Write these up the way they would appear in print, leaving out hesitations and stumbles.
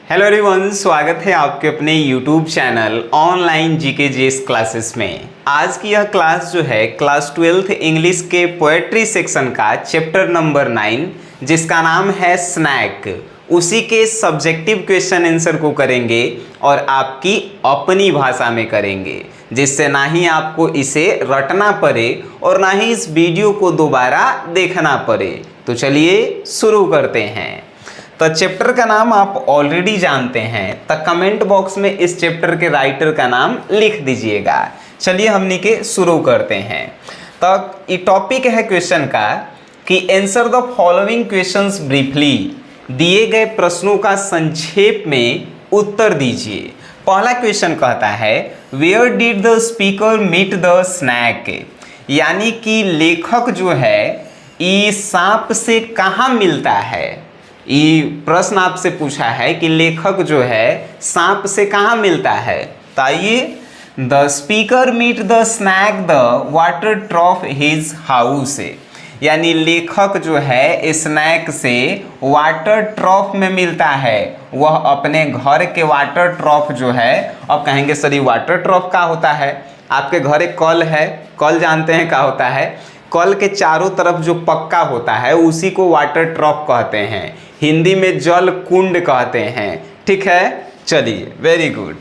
Hello everyone, स्वागत है आपके अपने YouTube channel online GK GS classes में। आज की यह क्लास जो है क्लास 12th इंग्लिश के पोएट्री सेक्शन का चैप्टर नंबर 9 जिसका नाम है स्नैक, उसी के सब्जेक्टिव क्वेश्चन आंसर को करेंगे और आपकी अपनी भाषा में करेंगे, जिससे ना ही आपको इसे रटना पड़े और ना ही इस वीडियो को दोबारा देखना पड़े। तो चलिए शुरू करते हैं। तो चैप्टर का नाम आप ऑलरेडी जानते हैं, तो कमेंट बॉक्स में इस चैप्टर के राइटर का नाम लिख दीजिएगा। चलिए हमने के शुरू करते हैं। तो ये टॉपिक है क्वेश्चन का कि answer the following questions briefly, दिए गए प्रश्नों का संक्षेप में उत्तर दीजिए। पहला क्वेश्चन कहता है where did the speaker meet the snake, यानी कि लेखक जो है ये सांप से कहाँ मिलता है। ये प्रश्न आपसे पूछा है कि लेखक जो है सांप से कहाँ मिलता है। तो आइए, the speaker meet the snake the water trough his house, यानी लेखक जो है स्नैक से वाटर ट्रॉफ में मिलता है। वह अपने घर के वाटर ट्रॉफ जो है, अब कहेंगे सर ये वाटर ट्रॉफ का होता है। आपके घर एक कल है, कल जानते हैं क्या होता है। कल के चारों तरफ जो पक्का होता है उसी को वाटर ट्रॉफ कहते हैं, हिंदी में जल कुंड कहते हैं। ठीक है, चलिए वेरी गुड।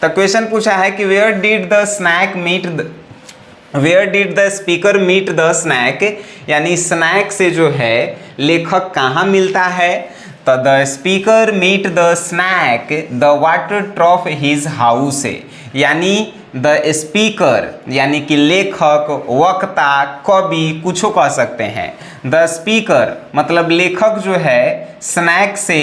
तो क्वेश्चन पूछा है कि where did the speaker meet the snake, यानी स्नैक से जो है लेखक कहाँ मिलता है। तो the speaker meet the snake the water trough his house, यानी द स्पीकर यानी कि लेखक, वक्ता, कवि कुछ कह सकते हैं। द स्पीकर मतलब लेखक जो है स्नैक से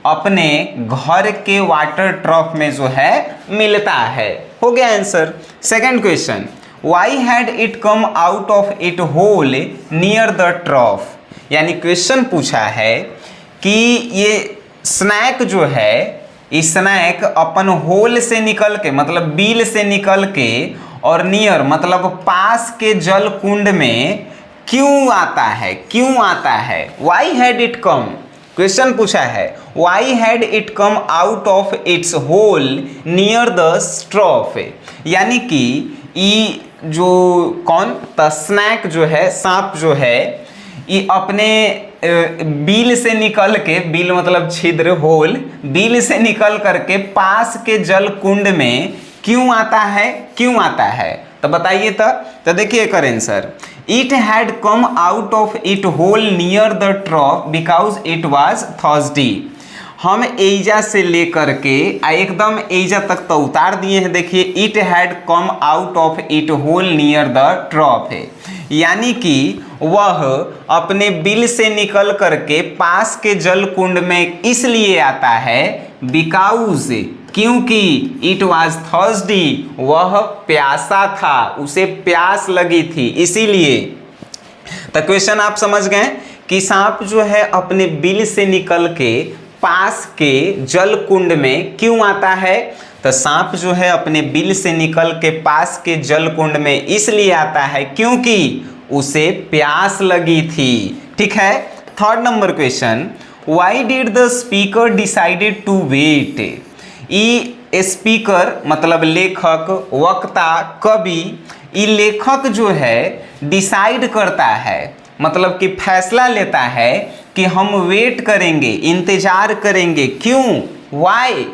अपने घर के वाटर ट्रॉफ में जो है मिलता है। हो गया answer. Second question, why had it come out of it hole near the trough, यानी क्वेश्चन पूछा है कि ये स्नैक जो है, स्नैक अपन होल से निकल के मतलब बिल से निकल के और नियर मतलब पास के जल कुंड में क्यों आता है, क्यों आता है। Why had it come, question पूछा है why had it come out of its hole near the trough, यानी कि ये जो कौन स्नैक जो है, सांप जो है, ये अपने बिल से निकल के, बिल मतलब छिद्र, होल, बिल से निकल करके पास के जल कुंड में क्यों आता है, क्यों आता है। तो बताइए। तो देखिए कर answer, it had come out of it hole near the ट्रॉफ because it was thirsty. हम एजा से लेकर के एकदम एजा तक तो उतार दिए हैं। देखिए, it had come out of it hole near the ट्रॉफ है, यानी कि वह अपने बिल से निकल करके पास के जल कुंड में इसलिए आता है बिकॉज, क्योंकि इट वाज थर्स्टी, वह प्यासा था, उसे प्यास लगी थी, इसीलिए। तो क्वेश्चन आप समझ गए कि सांप जो है अपने बिल से निकल के पास के जल कुंड में क्यों आता है। तो सांप जो है अपने बिल से निकल के पास के जल कुंड में इसलिए आता है क्योंकि उसे प्यास लगी थी। ठीक है। Third number question, why did the speaker decided to wait. ई स्पीकर मतलब लेखक, वक्ता, कवि, ये लेखक जो है डिसाइड करता है, मतलब कि फैसला लेता है कि हम वेट करेंगे, इंतजार करेंगे। क्यों, वाई,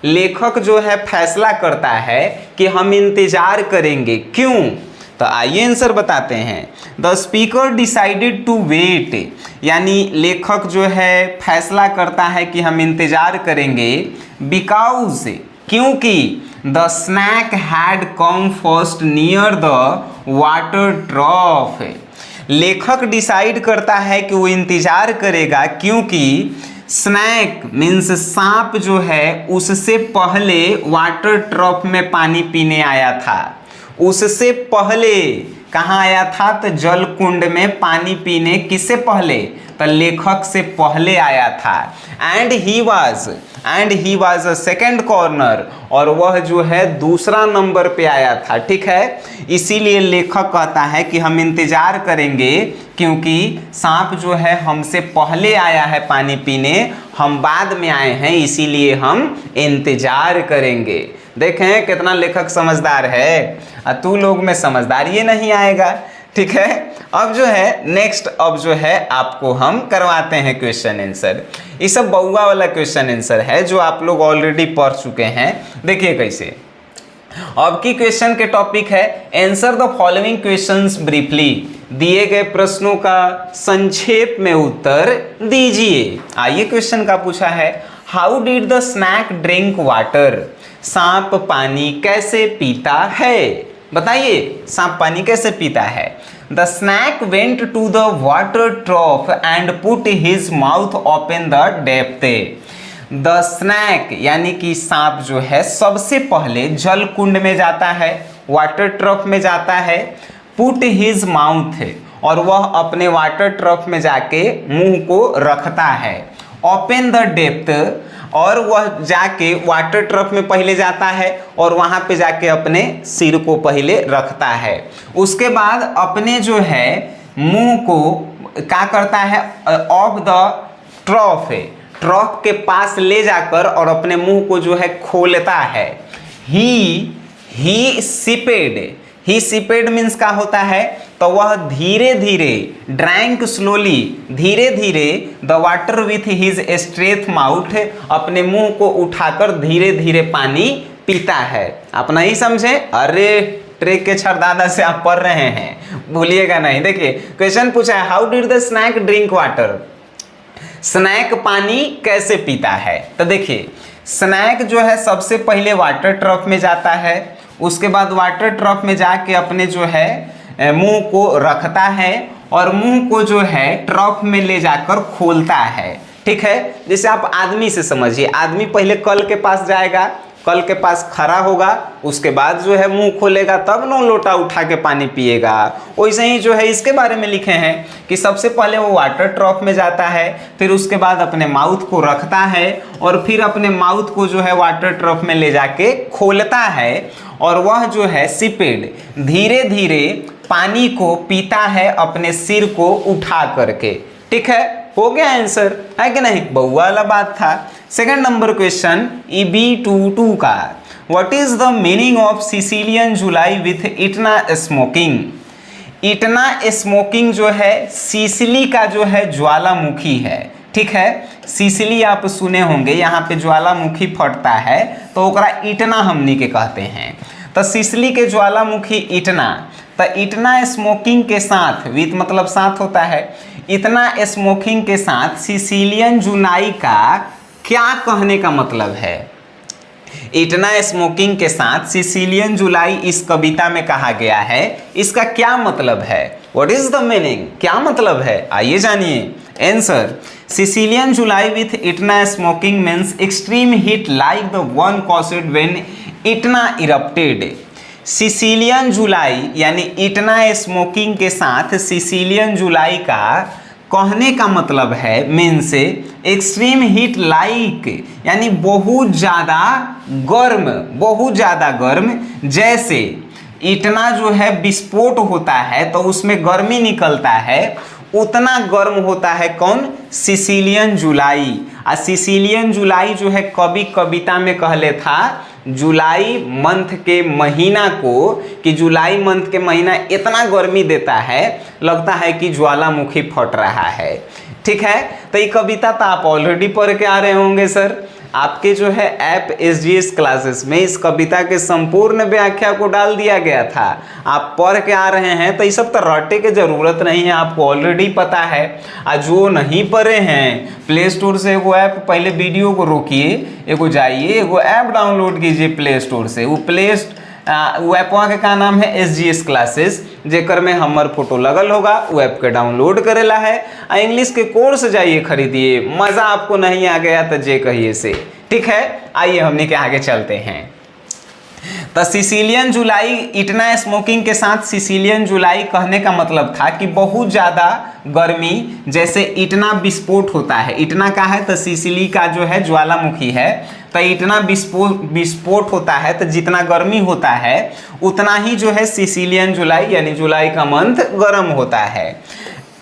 लेखक जो है फैसला करता है कि हम इंतजार करेंगे, क्यों। तो आइए आंसर बताते हैं। The speaker decided to wait, यानी लेखक जो है फैसला करता है कि हम इंतजार करेंगे बिकॉज, क्योंकि the snake had come first near the water ट्रॉफ। लेखक डिसाइड करता है कि वो इंतजार करेगा क्योंकि स्नैक मीन्स सांप जो है उससे पहले वाटर ट्रॉफ में पानी पीने आया था, उससे पहले कहाँ आया था? तो जल कुंड में पानी पीने किससे पहले? तो लेखक से पहले आया था। And he was a second corner, और वह जो है दूसरा नंबर पे आया था। ठीक है, इसीलिए लेखक कहता है कि हम इंतजार करेंगे, क्योंकि सांप जो है हमसे पहले आया है पानी पीने, हम बाद में आए हैं, इसीलिए हम इंतजार करेंगे। देखें कितना लेखक समझदार है, तू लोग में समझदार ये नहीं आएगा। ठीक है, अब जो है नेक्स्ट, अब जो है आपको हम करवाते हैं क्वेश्चन आंसर। ये सब बउआ वाला क्वेश्चन आंसर है जो आप लोग ऑलरेडी पढ़ चुके हैं। देखिए कैसे। अब की क्वेश्चन के टॉपिक है answer the following questions briefly, दिए गए प्रश्नों का संक्षेप में उत्तर दीजिए। आइए क्वेश्चन का पूछा है, how did the snake drink water, सांप पानी कैसे पीता है? बताइए सांप पानी कैसे पीता है? The snake went to the water trough and put his mouth open the depth. The snake यानी कि सांप जो है सबसे पहले जल कुंड में जाता है, वाटर ट्रफ में जाता है, पुट हिज माउथ, और वह अपने वाटर ट्रफ में जाके मुंह को रखता है, ओपन द डेप्थ, और वह जाके वाटर ट्रफ में पहले जाता है और वहां पे जाके अपने सिर को पहले रखता है। उसके बाद अपने जो है मुंह को क्या करता है, ऑफ द ट्रफ, ट्रफ के पास ले जाकर और अपने मुंह को जो है खोलता है। ही सिपेड मीन्स क्या होता है? तो वह धीरे धीरे, ड्रैंक स्लोली, धीरे धीरे the water with his straight mouth, अपने मुंह को उठाकर धीरे धीरे पानी पीता है। आप नहीं समझे? अरे ट्रेक के छरदादा से आप पढ़ रहे हैं, भूलिएगा नहीं। देखिए क्वेश्चन पूछा है, how did the snake drink water, snake पानी कैसे पीता है? तो देखिए स्नैक जो है सबसे पहले वाटर ट्रफ में जाता है, उसके बाद वाटर ट्रफ में जाके अपने जो है मुंह को रखता है और मुंह को जो है ट्रफ में ले जाकर खोलता है। ठीक है, जैसे आप आदमी से समझिए, आदमी पहले कल के पास जाएगा, कल के पास खड़ा होगा, उसके बाद जो है मुंह खोलेगा, तब नो लोटा उठा के पानी पिएगा। वैसे ही जो है इसके बारे में लिखे हैं कि सबसे पहले वो वाटर ट्रफ में जाता है, फिर उसके बाद अपने माउथ को रखता है और फिर अपने माउथ को जो है वाटर ट्रफ में ले जाके खोलता है, और वह जो है सिपेड, धीरे धीरे पानी को पीता है अपने सिर को उठा करके। ठीक है, हो गया आंसर, है कि नहीं? बउआ वाला बात था। सेकंड नंबर क्वेश्चन EB22 का, what is the meaning of Sicilian July with Etna smoking? Etna smoking जो है सिसिली का जो है ज्वालामुखी है। ठीक है, सिसिली आप सुने होंगे, यहाँ पे ज्वालामुखी फटता है तो ओकरा इटना हमनी के कहते हैं। तो सिसिली के ज्वालामुखी इटना, तो इटना स्मोकिंग के साथ, विथ मतलब साथ होता है, इतना स्मोकिंग के साथ सिसिलियन जुलाई का क्या कहने का मतलब है? इटना स्मोकिंग के साथ सिसिलियन जुलाई इस कविता में कहा गया है, इसका क्या मतलब है? व्हाट इज द मीनिंग, क्या मतलब है? आइए जानिए answer. Sicilian July with Etna smoking means extreme heat like the one caused when Etna erupted. Sicilian July यानी इटना स्मोकिंग के साथ सिसिलियन जुलाई का कहने का मतलब है मीन्स एक्सट्रीम हीट लाइक, यानी बहुत ज़्यादा गर्म, जैसे इटना जो है विस्फोट होता है तो उसमें गर्मी निकलता है, उतना गर्म होता है कौन? सिसिलियन जुलाई। सिसिलियन जुलाई जो है कवि कविता में कहले था जुलाई मंथ के महीना को, कि जुलाई मंथ के महीना इतना गर्मी देता है, लगता है कि ज्वालामुखी फट रहा है। ठीक है, तो ये कविता तो आप ऑलरेडी पढ़ के आ रहे होंगे सर। आपके जो है ऐप SGS क्लासेस में इस कविता के संपूर्ण व्याख्या को डाल दिया गया था, आप पढ़ के आ रहे हैं, तो ये सब तो रटे की जरूरत नहीं है, आपको ऑलरेडी पता है। जो नहीं पढ़े हैं प्ले स्टोर से एगो ऐप, पहले वीडियो को रोकिए, एगो जाइए एगो ऐप डाउनलोड कीजिए प्ले स्टोर से। वो ऐपवा के का नाम है SGS क्लासेस, जेकर में हमर फोटो लगल होगा, वो ऐप के डाउनलोड करेला है। इंग्लिश के कोर्स जाइए खरीदिए, मज़ा आपको नहीं आ गया तो जे कहिए से। ठीक है, आइए हमने के आगे चलते हैं। तो सिसिलियन जुलाई, इतना स्मोकिंग के साथ सिसिलियन जुलाई कहने का मतलब था कि बहुत ज़्यादा गर्मी, जैसे इतना विस्फोट होता है, इतना का है तो सिसिली का जो है ज्वालामुखी है, तो इतना विस्फोट होता है, तो जितना गर्मी होता है उतना ही जो है सिसिलियन जुलाई यानी जुलाई का मंथ गर्म होता है।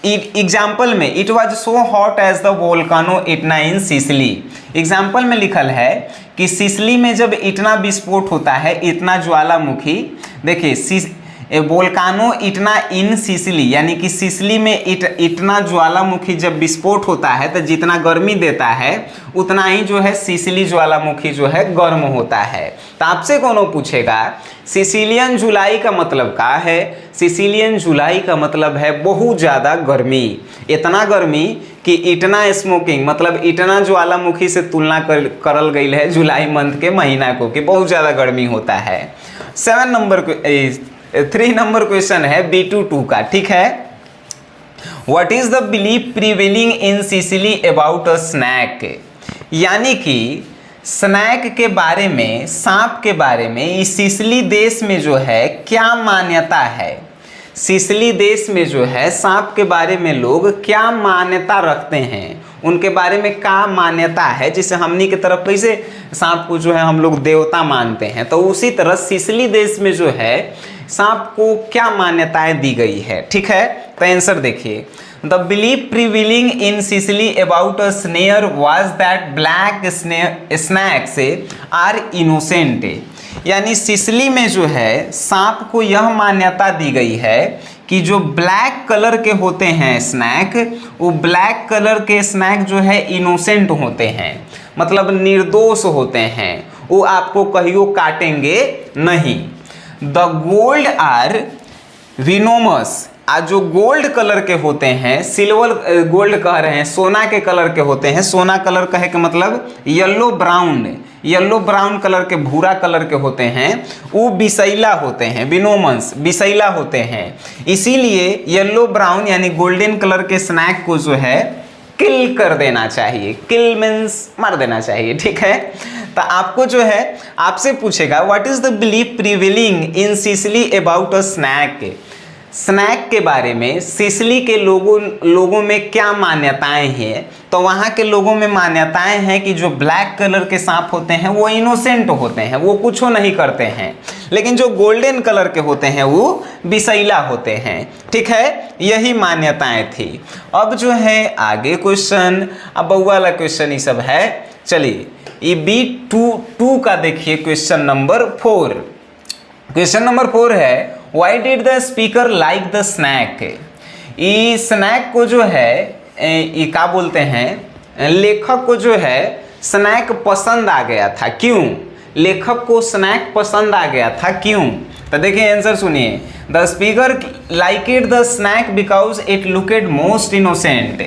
एग्जाम्पल में it was so hot as the volcano Etna in Sicily, example में लिखल है कि सिसिली में जब इतना विस्फोट होता है, इतना ज्वालामुखी, देखिए वोल्कानो इटना इन सिसिली यानी कि सिसिली में इतना ज्वालामुखी जब विस्फोट होता है तो जितना गर्मी देता है उतना ही जो है सिसिली ज्वालामुखी जो है गर्म होता है। तो आपसे कौन पूछेगा सिसिलियन जुलाई का मतलब क्या है? सिसिलियन जुलाई का मतलब है बहुत ज़्यादा गर्मी, इतना गर्मी कि इतना स्मोकिंग, मतलब इतना ज्वालामुखी से तुलना करल गई है जुलाई मंथ के महीना को कि बहुत ज़्यादा गर्मी होता है। 3 नंबर क्वेश्चन है B22 का, ठीक है। What is the belief prevailing in Sicily about a snake, यानी कि स्नैक के बारे में, सांप के बारे में इस सिसिली देश में जो है क्या मान्यता है? सिसिली देश में जो है सांप के बारे में लोग क्या मान्यता रखते हैं, उनके बारे में क्या मान्यता है? जिसे हमनी की तरफ कैसे सांप को जो है हम लोग देवता मानते हैं, तो उसी तरह सिसिली देश में जो है सांप को क्या मान्यताएं दी गई है, ठीक है। तो आंसर देखिए, the belief prevailing in Sicily about a snake was that black snakes are innocent, यानी सिसिली में जो है सांप को यह मान्यता दी गई है कि जो ब्लैक कलर के होते हैं स्नैक, वो ब्लैक कलर के स्नैक जो है इनोसेंट होते हैं, मतलब निर्दोष होते हैं, वो आपको कहियो काटेंगे नहीं। द गोल्ड आर विनोमस, आज जो गोल्ड कलर के होते हैं, सिल्वर गोल्ड कह रहे हैं, सोना के कलर के होते हैं, सोना कलर कहे के मतलब येलो ब्राउन कलर के, भूरा कलर के होते हैं, वो विषैला होते हैं, विनोमस विषैला होते हैं। इसीलिए येलो ब्राउन यानी गोल्डन कलर के स्नैक को जो है किल कर देना चाहिए, किल मीन्स मार देना चाहिए, ठीक है। तो आपको जो है आपसे पूछेगा what is the belief prevailing in Sicily about a snake, snake के बारे में सिसिली के लोगों में क्या मान्यताएं हैं? तो वहाँ के लोगों में मान्यताएं हैं कि जो ब्लैक कलर के सांप होते हैं वो इनोसेंट होते हैं, वो कुछ नहीं करते हैं, लेकिन जो गोल्डन कलर के होते हैं वो विषैला होते हैं, ठीक है। यही मान्यताएं थी। अब जो है आगे क्वेश्चन, अब बउआ वाला क्वेश्चन ये सब है। चलिए ये B22 का देखिए क्वेश्चन नंबर 4। क्वेश्चन नंबर 4 है Why did the speaker like the snack? ये स्नैक को जो है ये क्या बोलते हैं, लेखक को जो है स्नैक पसंद आ गया था, क्यों? लेखक को स्नैक पसंद आ गया था, क्यों? तो देखिए आंसर सुनिए, the speaker liked the snack because it looked most innocent,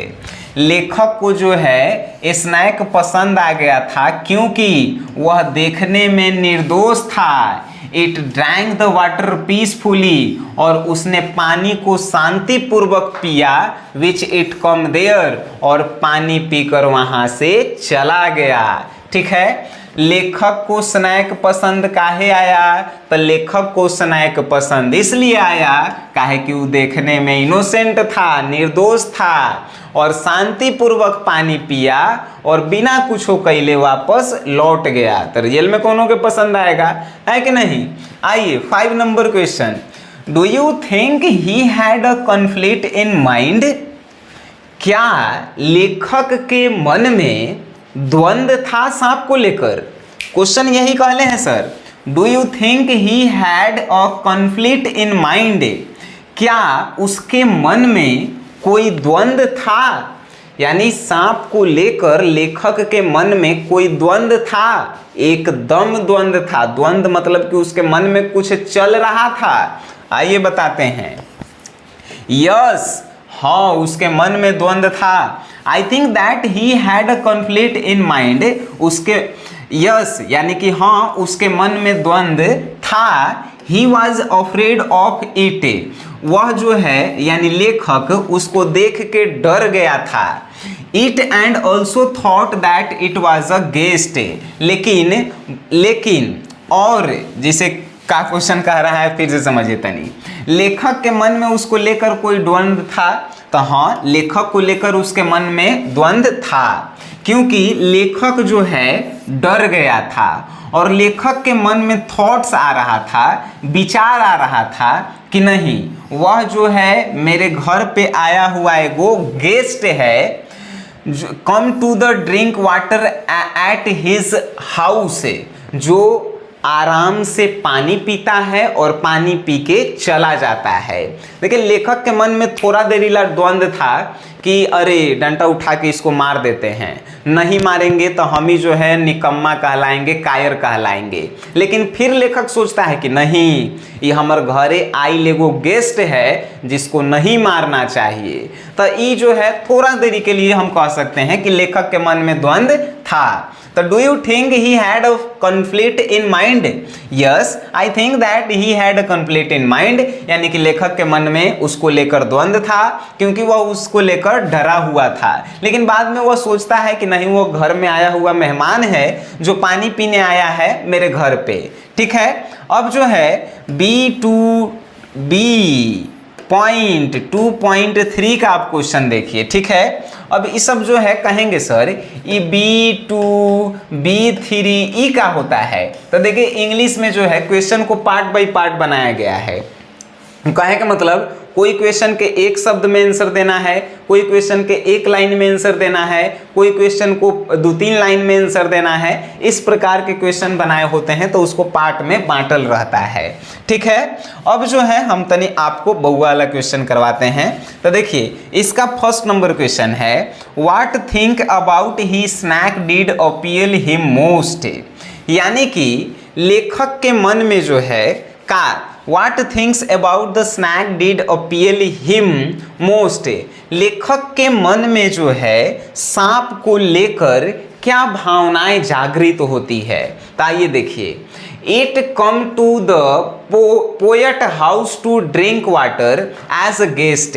लेखक को जो है स्नैक पसंद आ गया था क्योंकि वह देखने में निर्दोष था। It drank the water peacefully, और उसने पानी को शांतिपूर्वक पिया, विच इट कम देयर, और पानी पीकर वहां से चला गया, ठीक है। लेखक को स्नैक पसंद काहे आया? तो लेखक को स्नैक पसंद इसलिए आया काहे कि वो देखने में इनोसेंट था, निर्दोष था, और शांतिपूर्वक पानी पिया और बिना कुछ कैले वापस लौट गया। तो रियल में कौनों के पसंद आएगा, है कि नहीं? आइए 5 number question, do you think he had a conflict in mind, क्या लेखक के मन में द्वंद्व था सांप को लेकर? क्वेश्चन यही कहले हैं sir, do you think he had a conflict in mind, क्या उसके मन में कोई द्वंद्व था, यानी सांप को लेकर लेखक के मन में कोई द्वंद्व था? एकदम द्वंद्व था, द्वंद्व मतलब कि उसके मन में कुछ चल रहा था। आइए बताते हैं। यस, हाँ उसके मन में द्वंद्व था। I think that he had a conflict in mind, उसके यस यानी कि हाँ उसके मन में द्वंद्व था। He was afraid of it, वह जो है यानी लेखक उसको देख के डर गया था। It and also thought that it was a guest, लेकिन और जिसे का क्वेश्चन कह रहा है, फिर से समझिए तनी। लेखक के मन में उसको लेकर कोई द्वंद्व था, तो हाँ, लेखक को लेकर उसके मन में द्वंद्व था, क्योंकि लेखक जो है डर गया था और लेखक के मन में थॉट्स आ रहा था, विचार आ रहा था कि नहीं, वह जो है मेरे घर पे आया हुआ एगो गेस्ट है, come to the drink water at his house, जो आराम से पानी पीता है और पानी पी के चला जाता है। लेकिन लेखक के मन में थोड़ा देरीला द्वंद्व था कि अरे डंडा उठा के इसको मार देते हैं, नहीं मारेंगे तो हम ही जो है निकम्मा कहलाएंगे, कायर कहलाएंगे। लेकिन फिर लेखक सोचता है कि नहीं, ये हमारे घरे आई एगो गेस्ट है जिसको नहीं मारना चाहिए। तो ये जो है थोड़ा देरी के लिए हम कह सकते हैं कि लेखक के मन में द्वंद्व था। तो do you think he had a conflict in mind? Yes, I think that he had a conflict in mind, यानी कि लेखक के मन में उसको लेकर द्वंद्व था, क्योंकि वह उसको लेकर डरा हुआ था। लेकिन बाद में वह सोचता है कि नहीं, वो घर में आया हुआ मेहमान है जो पानी पीने आया है मेरे घर पे। ठीक है, अब जो है B2B पॉइंट 2.3 का आप क्वेश्चन देखिए। ठीक है, अब ये सब जो है कहेंगे सर ये B2 B3 का होता है। तो देखिए इंग्लिश में जो है क्वेश्चन को पार्ट बाय पार्ट बनाया गया है। कहे का मतलब कोई क्वेश्चन के एक शब्द में आंसर देना है, कोई क्वेश्चन के एक लाइन में आंसर देना है, कोई क्वेश्चन को 2-3 लाइन में आंसर देना है। इस प्रकार के क्वेश्चन बनाए होते हैं तो उसको पार्ट में बांटल रहता है। ठीक है, अब जो है हम तनी आपको बहुआ वाला क्वेश्चन करवाते हैं। तो देखिए इसका फर्स्ट नंबर क्वेश्चन है, what think about he snake did appeal him most, यानी कि लेखक के मन में जो है का What things about the snack did appeal him most, लेखक के मन में जो है सांप को लेकर क्या भावनाएं जागृत होती है। तो आइए देखिए, it come to the poet house to drink water as a guest,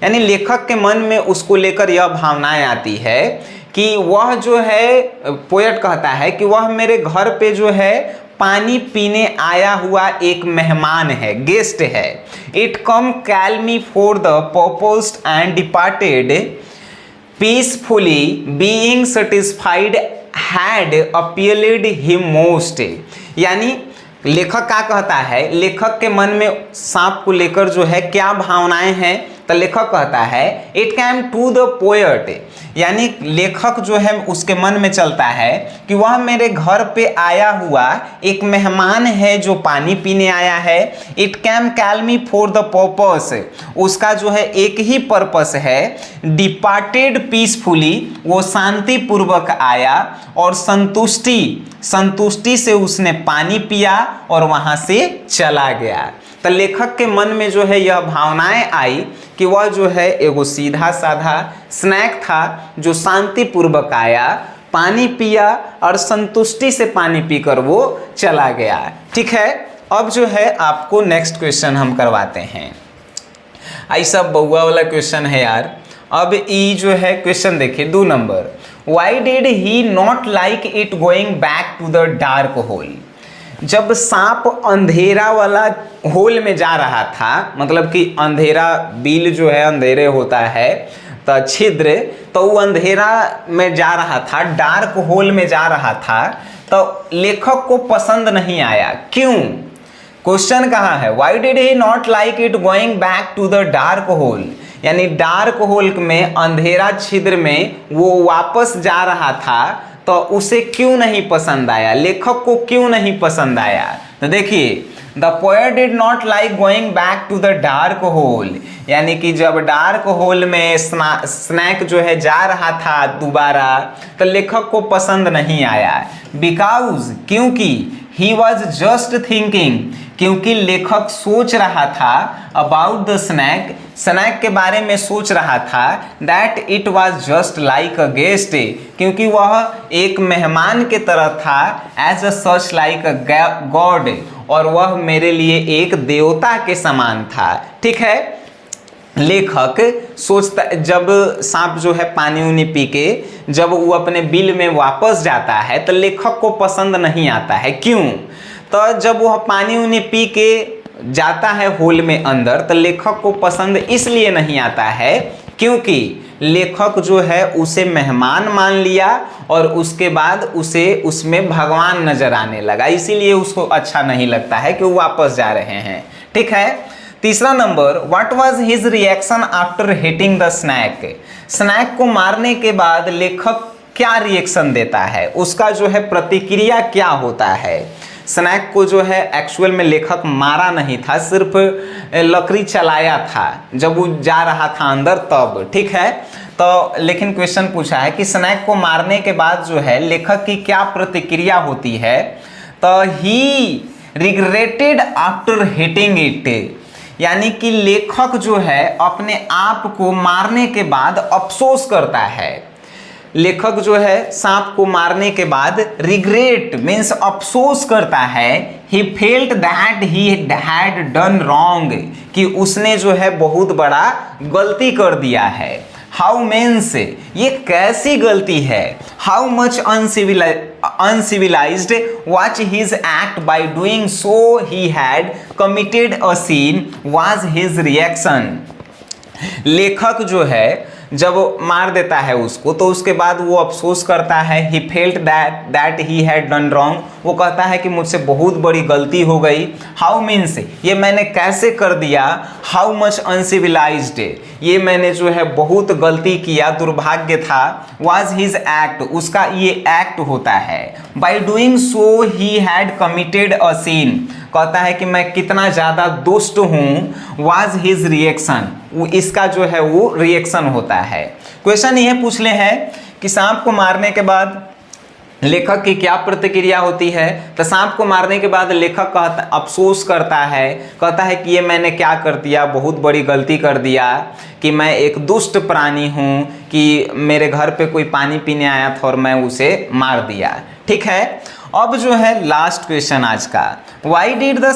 यानी लेखक के मन में उसको लेकर यह भावनाएं आती है कि वह जो है, पोएट कहता है कि वह मेरे घर पे जो है पानी पीने आया हुआ एक मेहमान है, गेस्ट है। It come call me for the purpose and departed peacefully being satisfied had appealed him most, यानी लेखक क्या कहता है, लेखक के मन में सांप को लेकर जो है क्या भावनाएं हैं। तो लेखक कहता है it came to the poet, यानी लेखक जो है उसके मन में चलता है कि वह मेरे घर पे आया हुआ एक मेहमान है जो पानी पीने आया है। It came call me for the purpose, उसका जो है एक ही पर्पस है, डिपार्टेड पीसफुली, वो शांति पूर्वक आया और संतुष्टि से उसने पानी पिया और वहां से चला गया। तो लेखक के मन में जो है यह भावनाएं आई कि वह जो है एगो सीधा साधा स्नैक था जो शांति पूर्वक आया, पानी पिया और संतुष्टि से पानी पीकर वो चला गया। ठीक है, अब जो है आपको नेक्स्ट क्वेश्चन हम करवाते हैं। ऐसा बहुआ वाला क्वेश्चन है यार। अब ये जो है क्वेश्चन देखिए 2 number, why did he not like it going back to the dark hole, जब सांप अंधेरा वाला होल में जा रहा था, मतलब कि अंधेरा बिल जो है अंधेरे होता है तो छिद्र, तो वो अंधेरा में जा रहा था, डार्क होल में जा रहा था, तो लेखक को पसंद नहीं आया। क्यों? क्वेश्चन कहाँ है, why did he not like it going back to the dark hole, यानी डार्क होल में अंधेरा छिद्र में वो वापस जा रहा था तो उसे क्यों नहीं पसंद आया, लेखक को क्यों नहीं पसंद आया। तो देखिए the poet did not like going back to the dark hole, यानी कि जब डार्क होल में स्नैक जो है जा रहा था दोबारा तो लेखक को पसंद नहीं आया। बिकॉज, क्योंकि ही वॉज जस्ट थिंकिंग, क्योंकि लेखक सोच रहा था अबाउट द स्नैक, स्नैक के बारे में सोच रहा था, that it was just like a guest, क्योंकि वह एक मेहमान के तरह था, as a such like a god, और वह मेरे लिए एक देवता के समान था। ठीक है, लेखक सोचता, जब सांप जो है पानी उनी पी के जब वो अपने बिल में वापस जाता है तो लेखक को पसंद नहीं आता है। क्यों? तो तो जब वह पानी उन्हें पी के जाता है होल में अंदर, तो लेखक को पसंद इसलिए नहीं आता है क्योंकि लेखक जो है उसे मेहमान मान लिया और उसके बाद उसे उसमें भगवान नजर आने लगा, इसीलिए उसको अच्छा नहीं लगता है कि वो वापस जा रहे हैं। ठीक है। तीसरा नंबर, what was his reaction after hitting the snake. Snake को मारने के बाद लेखक क्या रिएक्शन देता है, उसका जो है प्रतिक्रिया क्या होता है। स्नैक को जो है एक्चुअल में लेखक मारा नहीं था, सिर्फ लकड़ी चलाया था जब वो जा रहा था अंदर तब। ठीक है। तो लेकिन क्वेश्चन पूछा है कि स्नैक को मारने के बाद जो है लेखक की क्या प्रतिक्रिया होती है। तो ही रिग्रेटेड आफ्टर हिटिंग इट, यानी कि लेखक जो है अपने आप को मारने के बाद अफसोस करता है। लेखक जो है सांप को मारने के बाद रिग्रेट मीन्स अफसोस करता है। He felt that he had done wrong, कि उसने जो है बहुत बड़ा गलती कर दिया है। हाउ मीन्स ये कैसी गलती है। How much uncivilized was his act by doing so he had committed a sin was his reaction. लेखक जो है जब मार देता है उसको तो उसके बाद वो अफसोस करता है। He felt that he had done wrong, वो कहता है कि मुझसे बहुत बड़ी गलती हो गई। हाउ मीन्स ये मैंने कैसे कर दिया। हाउ मच अनसिविलाइज्ड, ये मैंने जो है बहुत गलती किया, दुर्भाग्य था। वाज हिज एक्ट, उसका ये एक्ट होता है। By doing so he had committed a sin, कहता है कि मैं कितना ज़्यादा दुष्ट हूँ। वाज हिज रिएक्शन, वो इसका जो है वो रिएक्शन होता है। क्वेश्चन यह पूछ ले है कि सांप को मारने के बाद लेखक की क्या प्रतिक्रिया होती है। तो सांप को मारने के बाद लेखक कहता अफसोस करता है, कहता है कि ये मैंने क्या कर दिया, बहुत बड़ी गलती कर दिया, कि मैं एक दुष्ट प्राणी हूँ, कि मेरे घर पे कोई पानी पीने आया था और मैं उसे मार दिया। ठीक है। अब जो है लास्ट क्वेश्चन आज का, why did the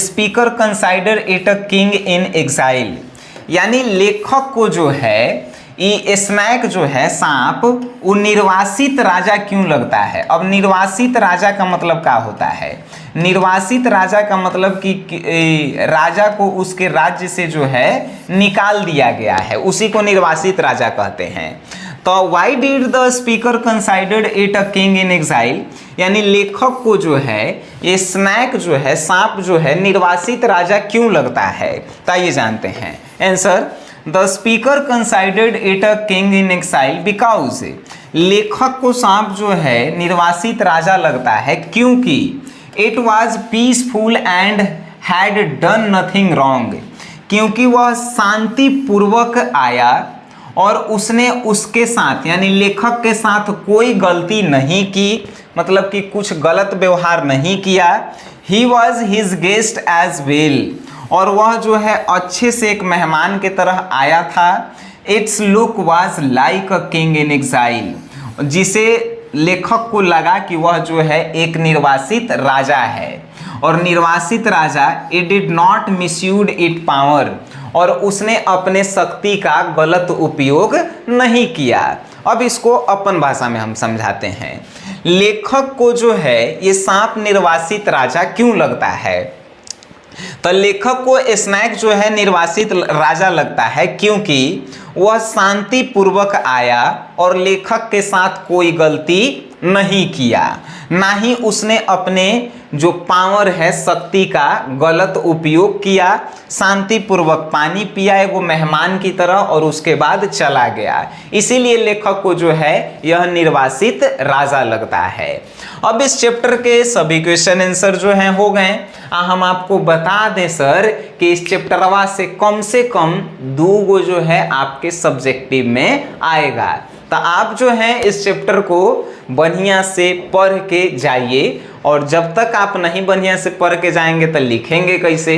speaker consider it a king in exile, यानी लेखक को जो है ये स्नैक जो है सांप वो निर्वासित राजा क्यों लगता है। अब निर्वासित राजा का मतलब क्या होता है। निर्वासित राजा का मतलब कि राजा को उसके राज्य से जो है निकाल दिया गया है, उसी को निर्वासित राजा कहते हैं। तो why did the speaker considered it a king in exile, यानी लेखक को जो है ये स्नैक जो है सांप जो है निर्वासित राजा क्यों लगता है। तो ये जानते हैं answer. The speaker considered it a king in exile because, लेखक को सांप जो है निर्वासित राजा लगता है क्योंकि it was peaceful and had done nothing wrong, क्योंकि वह शांतिपूर्वक आया और उसने उसके साथ यानी लेखक के साथ कोई गलती नहीं की, मतलब कि कुछ गलत व्यवहार नहीं किया। He was his guest as well, और वह जो है अच्छे से एक मेहमान की तरह आया था। It's look was like a king in exile, जिसे लेखक को लगा कि वह जो है एक निर्वासित राजा है, और निर्वासित राजा it did not misuse it power, और उसने अपने शक्ति का गलत उपयोग नहीं किया। अब इसको अपन भाषा में हम समझाते हैं। लेखक को जो है ये सांप निर्वासित राजा क्यों लगता है। तो लेखक को स्नैक जो है निर्वासित राजा लगता है क्योंकि वह शांतिपूर्वक आया और लेखक के साथ कोई गलती नहीं किया, ना ही उसने अपने जो पावर है शक्ति का गलत उपयोग किया। शांतिपूर्वक पानी पिया एगो मेहमान की तरह और उसके बाद चला गया, इसीलिए लेखक को जो है यह निर्वासित राजा लगता है। अब इस चैप्टर के सभी क्वेश्चन आंसर जो हैं हो गए। हम आपको बता दें सर कि इस चैप्टरवा से कम 2 गो जो है आपके सब्जेक्टिव में आएगा। तो आप जो है इस चैप्टर को बढ़िया से पढ़ के जाइए, और जब तक आप नहीं बढ़िया से पढ़ के जाएंगे तो लिखेंगे कैसे।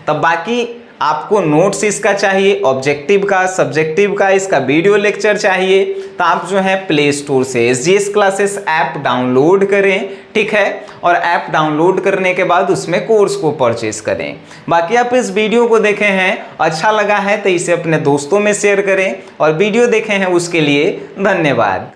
तब बाकी आपको नोट्स इसका चाहिए, ऑब्जेक्टिव का, सब्जेक्टिव का, इसका वीडियो लेक्चर चाहिए, तो आप जो है प्ले स्टोर से SGS क्लासेस ऐप डाउनलोड करें। ठीक है, और ऐप डाउनलोड करने के बाद उसमें कोर्स को परचेज करें। बाकी आप इस वीडियो को देखे हैं, अच्छा लगा है तो इसे अपने दोस्तों में शेयर करें, और वीडियो देखे हैं उसके लिए धन्यवाद।